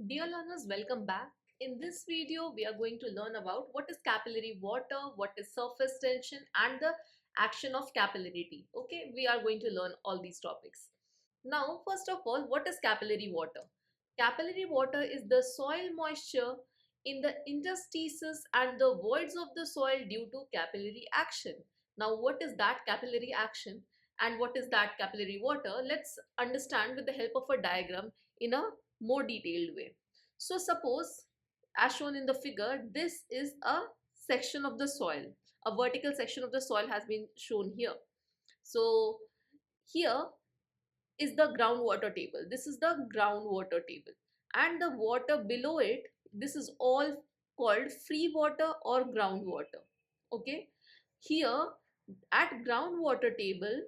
Dear learners, welcome back. In this video, we are going to learn about what is capillary water, what is surface tension, and the action of capillarity. Okay, we are going to learn all these topics. Now, first of all, what is capillary water? Capillary water is the soil moisture in the interstices and the voids of the soil due to capillary action. Now, what is that capillary action and what is that capillary water? Let's understand with the help of a diagram in a more detailed way. So, suppose as shown in the figure, this is a section of the soil. A vertical section of the soil has been shown here. So, here is the groundwater table. This is the groundwater table, and the water below it, this is all called free water or groundwater. Okay, here at groundwater table,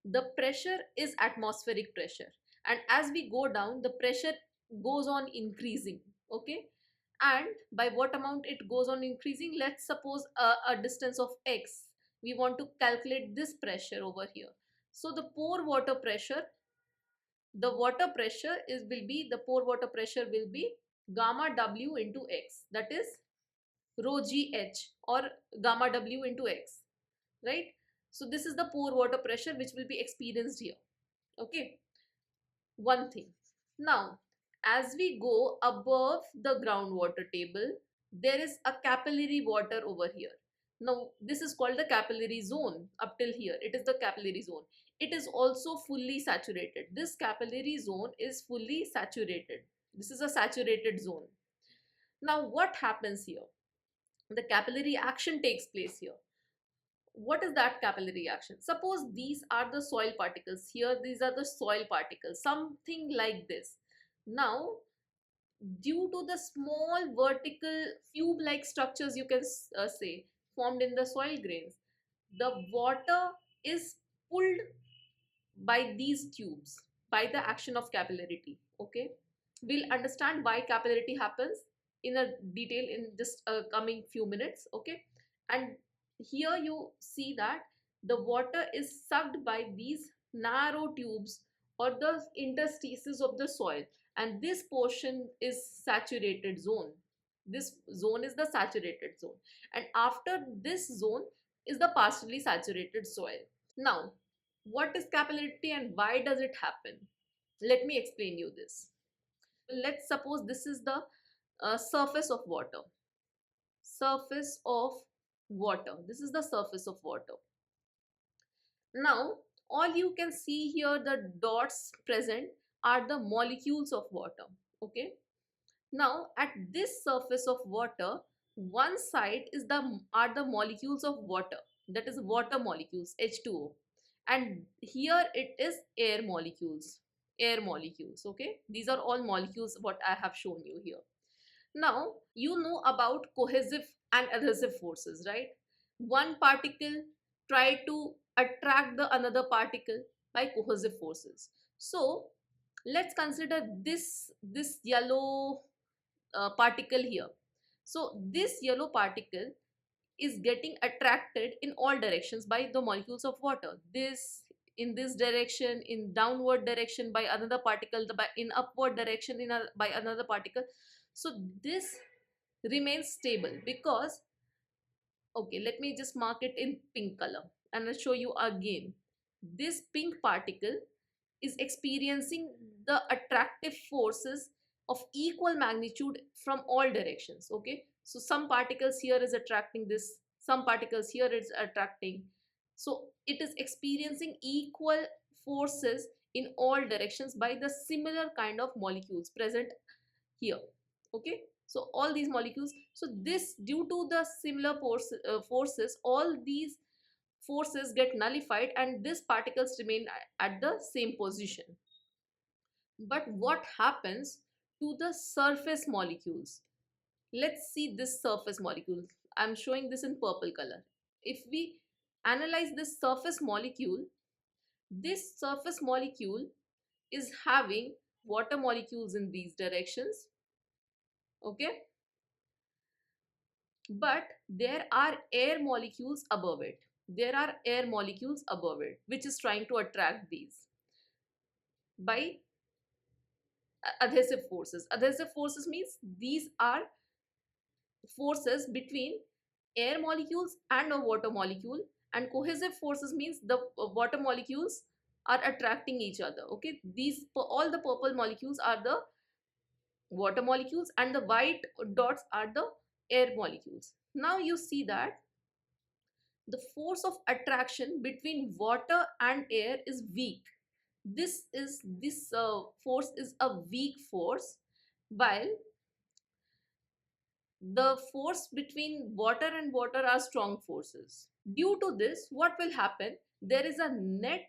the pressure is atmospheric pressure, and as we go down, the pressure goes on increasing. Okay, and by what amount it goes on increasing? Let's suppose a distance of x. We want to calculate this pressure over here. So the pore water pressure, the water pressure is will be the pore water pressure will be gamma w into x, that is rho gh or gamma w into x, right? So this is the pore water pressure which will be experienced here. Okay, one thing. Now as we go above the groundwater table, there is a capillary water over here. Now this is called the capillary zone. Up till here it is the capillary zone. It is also fully saturated. This capillary zone is fully saturated. This is a saturated zone. Now what happens here? The capillary action takes place here. What is that capillary action? Suppose these are the soil particles here, these are the soil particles, something like this. Now due to the small vertical tube like structures, you can say, formed in the soil grains, the water is pulled by these tubes by the action of capillarity. Okay, we'll understand why capillarity happens in a detail in just coming few minutes. Okay, and here you see that the water is sucked by these narrow tubes or the interstices of the soil, and this portion is saturated zone. This zone is the saturated zone, and after this zone is the partially saturated soil. Now what is capillarity and why does it happen? Let me explain you this. Let's suppose this is the surface of water. Surface of water. This is the surface of water. Now all you can see here, the dots present are the molecules of water. Okay, now at this surface of water, one side is the are the molecules of water, that is water molecules, H2O, and here it is air molecules. Air molecules. Okay, these are all molecules what I have shown you here. Now you know about cohesive and adhesive forces, right? One particle try to attract the another particle by cohesive forces. So let's consider this yellow particle here. So this yellow particle is getting attracted in all directions by the molecules of water. This in this direction, in downward direction by another particle, in upward direction by another particle. So this remains stable because, okay, let me just mark it in pink color and I'll show you again. This pink particle is experiencing the attractive forces of equal magnitude from all directions. Okay, so some particles here is attracting this, some particles here is attracting, so it is experiencing equal forces in all directions by the similar kind of molecules present here. Okay, so all these molecules, so this due to the similar forces, all these forces get nullified and these particles remain at the same position. But what happens to the surface molecules? Let's see this surface molecule. I'm showing this in purple color. If we analyze this surface molecule is having water molecules in these directions. Okay, but there are air molecules above it. There are air molecules above it which is trying to attract these by adhesive forces. Adhesive forces means these are forces between air molecules and a water molecule, and cohesive forces means the water molecules are attracting each other. Okay, these all the purple molecules are the water molecules and the white dots are the air molecules. Now you see that the force of attraction between water and air is weak. This force is a weak force, while the force between water and water are strong forces. Due to this, what will happen? There is a net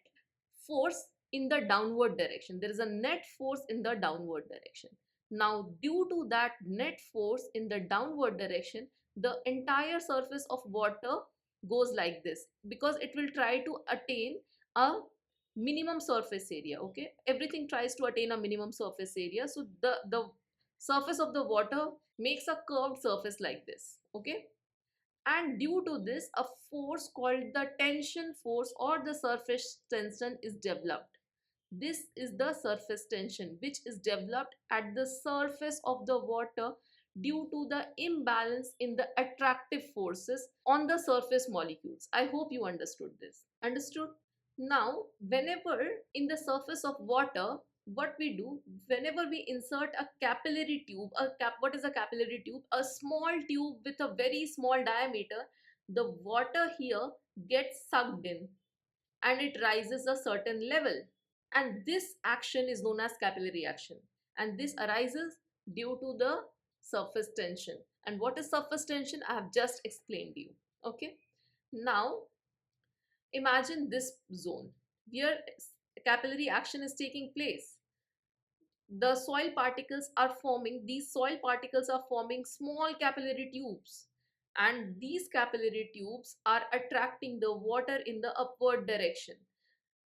force in the downward direction. There is a net force in the downward direction. Now, due to that net force in the downward direction, the entire surface of water goes like this, because it will try to attain a minimum surface area. Okay, everything tries to attain a minimum surface area, so the surface of the water makes a curved surface like this. Okay, and due to this, a force called the tension force or the surface tension is developed. This is the surface tension which is developed at the surface of the water due to the imbalance in the attractive forces on the surface molecules. I hope you understood this. Understood? Now, whenever in the surface of water, what we do, whenever we insert a capillary tube, what is a capillary tube? A small tube with a very small diameter, the water here gets sucked in and it rises a certain level, and this action is known as capillary action, and this arises due to the surface tension. And what is surface tension? I have just explained to you. Okay, now imagine this zone where capillary action is taking place. The soil particles are forming, these soil particles are forming small capillary tubes, and these capillary tubes are attracting the water in the upward direction.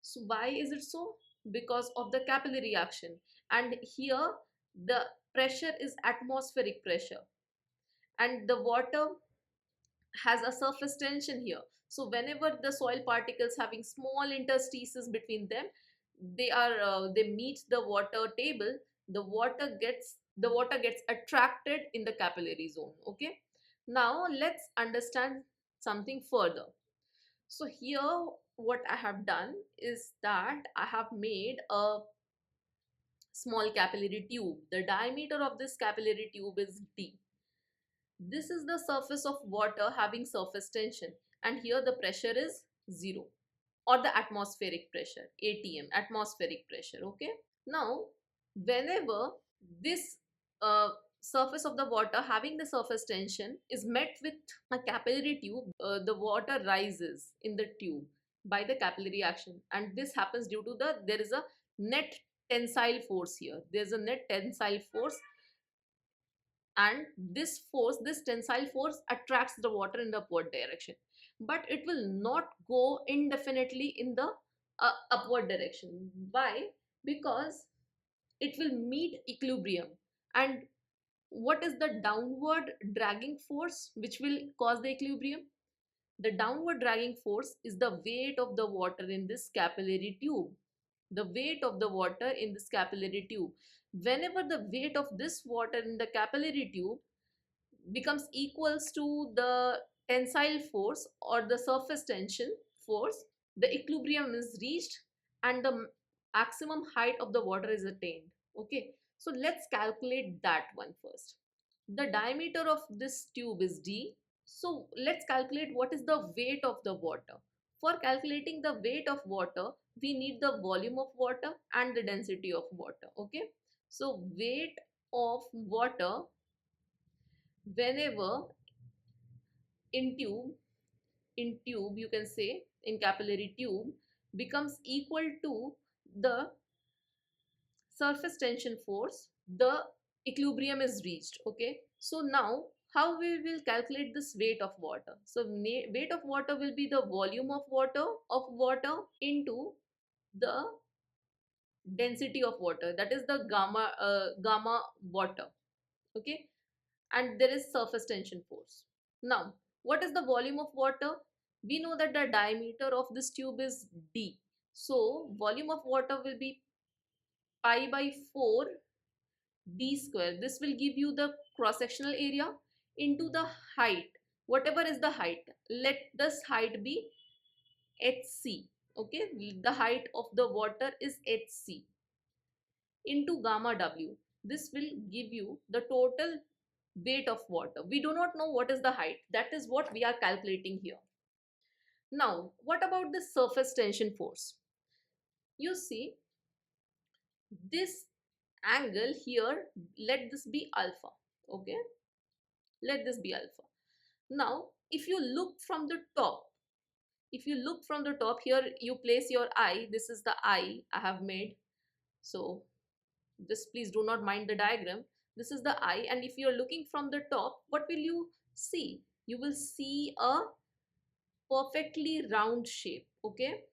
So why is it so? Because of the capillary action. And here the pressure is atmospheric pressure, and the water has a surface tension here. So whenever the soil particles having small interstices between them, they meet the water table, the water gets attracted in the capillary zone. Okay, now let's understand something further. So here what I have done is that I have made a small capillary tube. The diameter of this capillary tube is d. This is the surface of water having surface tension, and here the pressure is 0, or the atmospheric pressure, ATM, atmospheric pressure. Okay, now whenever this uh, surface of the water having the surface tension is met with a capillary tube, the water rises in the tube by the capillary action, and this happens due to there is a net tensile force here. There's a net tensile force, and this tensile force attracts the water in the upward direction, but it will not go indefinitely in the upward direction. Why? Because it will meet equilibrium. And what is the downward dragging force which will cause the equilibrium? The downward dragging force is the weight of the water in this capillary tube. The weight of the water in this capillary tube. Whenever the weight of this water in the capillary tube becomes equals to the tensile force or the surface tension force, the equilibrium is reached and the maximum height of the water is attained. Okay, so let's calculate that one first. The diameter of this tube is d, so let's calculate what is the weight of the water. For calculating the weight of water, we need the volume of water and the density of water. Okay, so weight of water whenever in tube you can say in capillary tube becomes equal to the surface tension force, the equilibrium is reached. Okay, so now how we will calculate this weight of water? So weight of water will be the volume of water into the density of water, that is the gamma water. Okay, and there is surface tension force. Now, what is the volume of water? We know that the diameter of this tube is d. So, volume of water will be pi by 4 d square. This will give you the cross sectional area into the height, whatever is the height. Let this height be hc. Okay, the height of the water is hc into gamma w. This will give you the total weight of water. We do not know what is the height. That is what we are calculating here. Now, what about the surface tension force? You see, this angle here, let this be alpha. Okay, let this be alpha. Now, if you look from the top, here you place your eye. This is the eye I have made. So this, please do not mind the diagram. This is the eye, and if you are looking from the top, what will you see? You will see a perfectly round shape. Okay,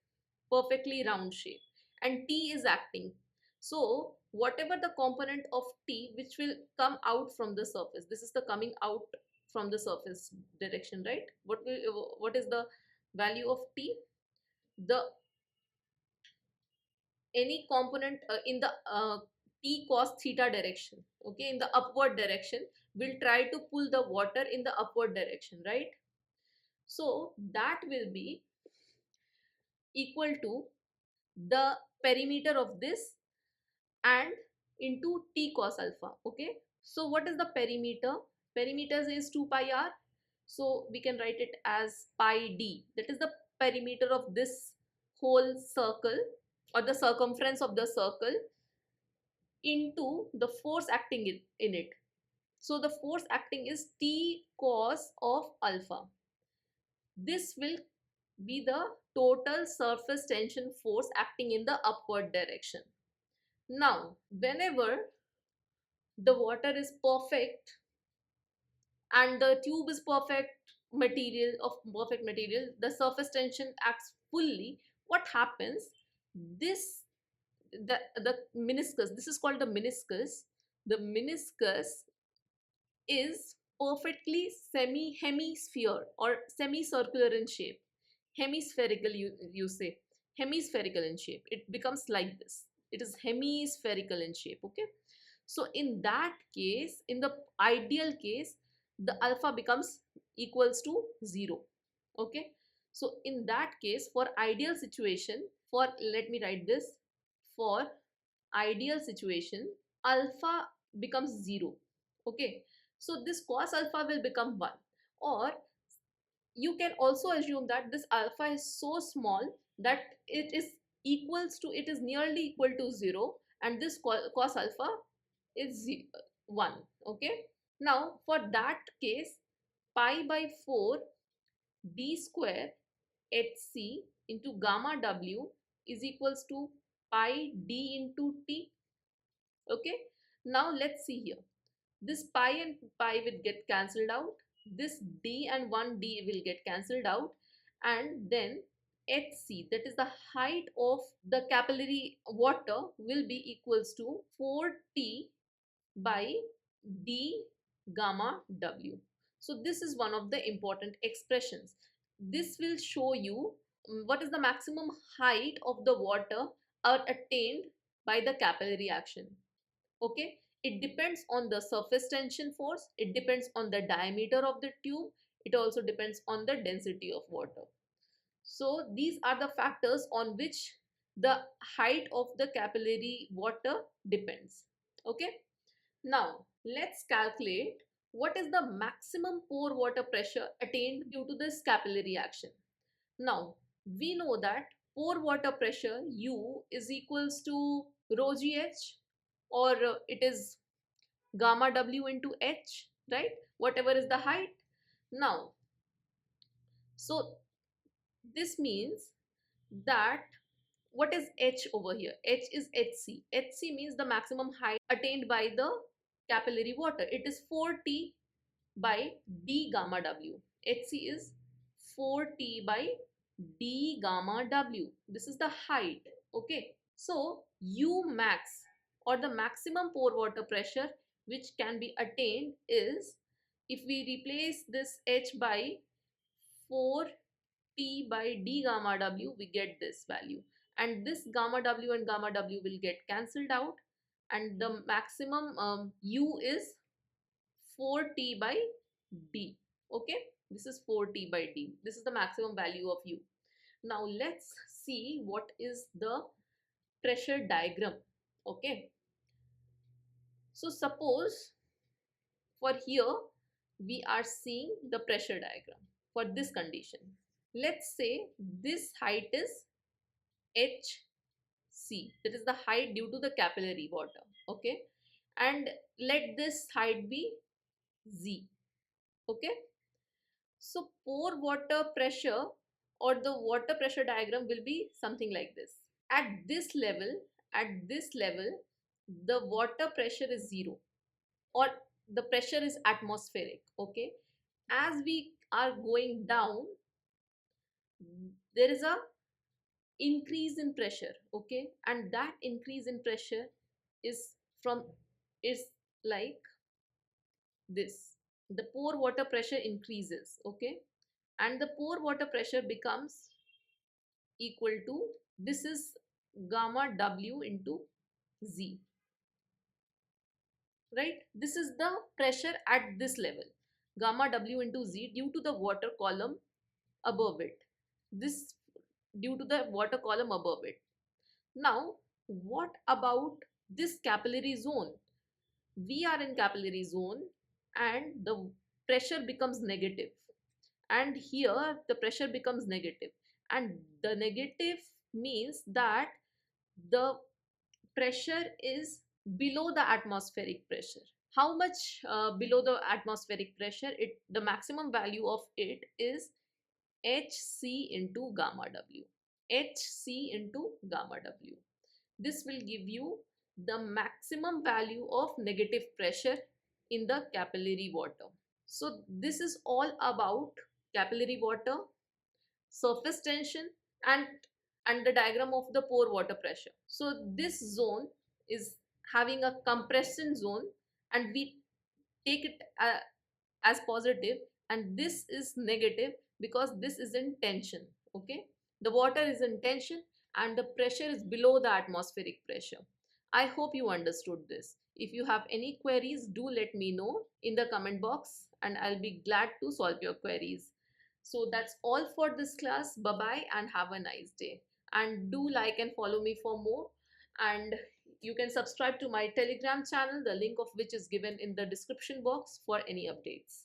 perfectly round shape, and T is acting. So whatever the component of T which will come out from the surface, this is the coming out from the surface direction, right? What is the value of T? The any component in the T cos theta direction, okay, in the upward direction, will try to pull the water in the upward direction, right? So that will be equal to the perimeter of this and into T cos alpha. Okay, so what is the perimeter? Perimeter is 2 pi r, so we can write it as pi d. That is the perimeter of this whole circle, or the circumference of the circle, into the force acting in it. So the force acting is T cos of alpha. This will be the total surface tension force acting in the upward direction. Now, whenever the water is perfect and the tube is perfect material, the surface tension acts fully. What happens? This the meniscus, this is called the meniscus. The meniscus is perfectly hemisphere or semicircular in shape. Hemispherical, you say, hemispherical in shape. It becomes like this. It is hemispherical in shape. Okay, so in that case, in the ideal case, the alpha becomes equals to 0. Okay, so in that case, for ideal situation, for, let me write this, for ideal situation, alpha becomes 0. Okay, so this cos alpha will become 1. Or you can also assume that this alpha is so small that it is nearly equal to 0, and this cos alpha is 1. Okay, now for that case, pi by 4 d square hc into gamma w is equals to pi d into t. Okay, now let's see here. This pi and pi will get cancelled out. This d and 1d will get cancelled out, and then hc, that is the height of the capillary water, will be equals to 4t by d gamma w. So this is one of the important expressions. This will show you what is the maximum height of the water are attained by the capillary action. Okay, it depends on the surface tension force, it depends on the diameter of the tube, it also depends on the density of water. So these are the factors on which the height of the capillary water depends. Okay, now let's calculate what is the maximum pore water pressure attained due to this capillary action. Now we know that pore water pressure U is equals to rho gh, or it is gamma w into h, right? Whatever is the height. Now, so this means that what is h over here? H is hc. Hc means the maximum height attained by the capillary water. It is 4t by d gamma w. Hc is 4t by d gamma w. This is the height. Okay, so U max, or the maximum pore water pressure which can be attained, is, if we replace this h by 4t by d gamma w, we get this value, and this gamma w and gamma w will get cancelled out. and the maximum U is 4T by D. Okay, this is 4T by D. This is the maximum value of U. Now let's see what is the pressure diagram. Okay, so suppose for here we are seeing the pressure diagram for this condition. Let's say this height is HC, that is the height due to the capillary water. Okay, and let this height be Z. Okay, so pore water pressure or the water pressure diagram will be something like this. At this level, the water pressure is zero, or the pressure is atmospheric. Okay, as we are going down, there is a increase in pressure. Okay, and that increase in pressure is from is like this. The pore water pressure increases. Okay, and the pore water pressure becomes equal to, this is gamma W into Z, right? This is the pressure at this level, gamma W into Z, due to the water column above it. This due to the water column above it. Now, what about this capillary zone? We are in capillary zone and the pressure becomes negative. And here the pressure becomes negative. And the negative means that the pressure is below the atmospheric pressure. How much below the atmospheric pressure? The maximum value of it is Hc into gamma W. Hc into gamma W. This will give you the maximum value of negative pressure in the capillary water. So this is all about capillary water, surface tension, and the diagram of the pore water pressure. So this zone is having a compression zone, and we take it as positive, and this is negative because this is in tension. Okay, the water is in tension and the pressure is below the atmospheric pressure. I hope you understood this. If you have any queries, do let me know in the comment box and I'll be glad to solve your queries. So that's all for this class. Bye bye and have a nice day. And do like and follow me for more. And you can subscribe to my Telegram channel, the link of which is given in the description box for any updates.